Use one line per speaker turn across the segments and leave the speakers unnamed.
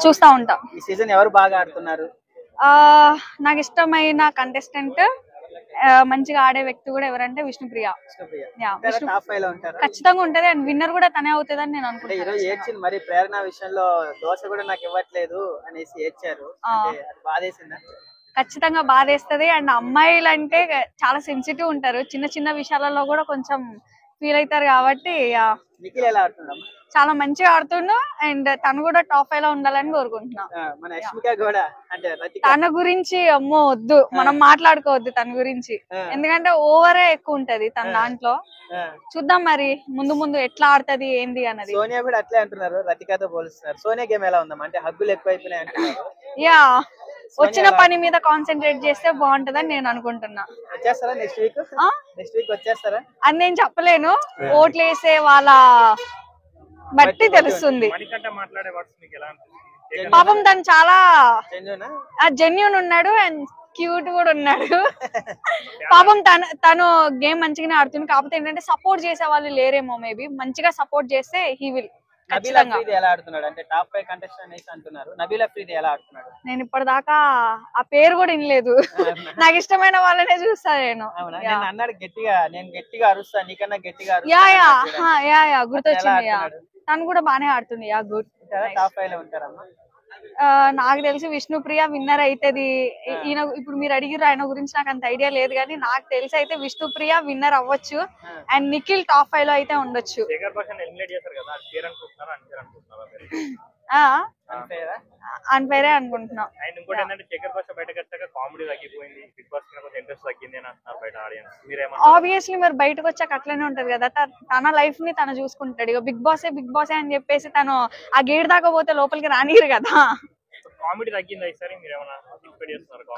చూస్తా ఉంటా.
ఈ సీజన్ ఎవరు బాగా ఆడుతున్నారు?
నాకు ఇష్టమైన కంటెస్టెంట్ మంచిగా ఆడే వ్యక్తి కూడా ఎవరంటే విష్ణుప్రియ. ఖచ్చితంగా ఉంటది అండ్ విన్నర్ కూడా తనే అవుతుంది అని నేను అనుకుంటున్నాను.
ఈరోజు ఏడ్చింది మరి ప్రేరణ విషయంలో దోశ కూడా నాకు ఇవ్వట్లేదు అనేసి ఏడ్చారు. బాధేసిందా?
ఖచ్చితంగా బాధేస్తది. అండ్ అమ్మాయిలు అంటే చాలా సెన్సిటివ్ ఉంటారు, చిన్న చిన్న విషయాలలో కూడా కొంచెం ఫీల్ అవుతారు కాబట్టి.
నిఖిల్ ఎలా ఆడుతున్నాడు?
చాలా మంచిగా ఆడుతుండు అండ్ తను కూడా టాప్ 5 లో ఉండాలని కోరుకుంటున్నా. తన గురించి అమ్మో వద్దు, మనం మాట్లాడుకోవద్దు తన గురించి, ఎందుకంటే ఓవరే ఎక్కువ ఉంటది తన దాంట్లో. చూద్దాం మరి ముందు ముందు ఎట్లా ఆడుతుంది ఏంది అన్నది.
సోనియా కూడా అట్లే అంటున్నారు, రతికతో పోలుస్తున్నారు. సోనియా గేమ్ ఎలా ఉందమ్మా? అంటే హగ్గులు ఎక్కువైపోయినాయి అంటున్నారు.
యా, వచ్చిన పని మీద కాన్సన్ట్రేట్ చేస్తే బాగుంటదని నేను అనుకుంటున్నా.
వచ్చేస్తారా నెక్స్ట్ వీక్ వచ్చేస్తారా
అని నేను చెప్పలేను, ఓట్లు వేసే వాళ్ళ బట్టి తెలుస్తుంది. పాపం తను చాలా జెన్యూన్ ఉన్నాడు అండ్ క్యూట్ కూడా ఉన్నాడు. పాపం తను గేమ్ మంచిగానే ఆడుతుంది, కాకపోతే ఏంటంటే సపోర్ట్ చేసే వాళ్ళు లేరేమో. మేబీ మంచిగా సపోర్ట్ చేస్తే హీ విల్. నేను ఇప్పటిదాకా ఆ పేరు కూడా వినలేదు. నాకు ఇష్టమైన వాళ్ళనే చూస్తా నేను. గుర్తొచ్చింది, తను కూడా బానే ఆడుతుంది. నాకు తెలిసి విష్ణుప్రియ విన్నర్ అవుతుంది. ఈయన ఇప్పుడు మీరు అడిగిరు, ఆయన గురించి నాకు అంత ఐడియా లేదు, కానీ నాకు తెలిసి అయితే విష్ణుప్రియ విన్నర్ అవ్వచ్చు అండ్ నిఖిల్ టాప్ 5 లో అయితే ఉండొచ్చు. అన్ఫేరే అనుకుంటున్నా. ఆబ్వియస్లీ మరి బయటకు వచ్చాక అట్లనే ఉంటది కదా, తన లైఫ్ ని తను చూసుకుంటాడు. ఇక బిగ్ బాసే అని చెప్పేసి తను ఆ గేట్ దాకా పోతే లోపలికి రానిరు కదా.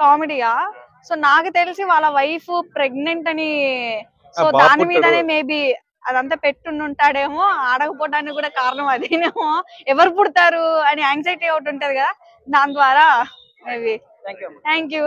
కామెడీయా? సో నాకు తెలిసి వాళ్ళ వైఫ్ ప్రెగ్నెంట్ అని, సో దాని మీదనే మేబీ అదంతా పెట్టుంటాడేమో. ఆడకపోవడానికి కూడా కారణం అదేనేమో. ఎవరు పుడతారు అని యాంగ్జైటీ ఒకటి ఉంటది కదా, దాని ద్వారా మేబీ. Thank you.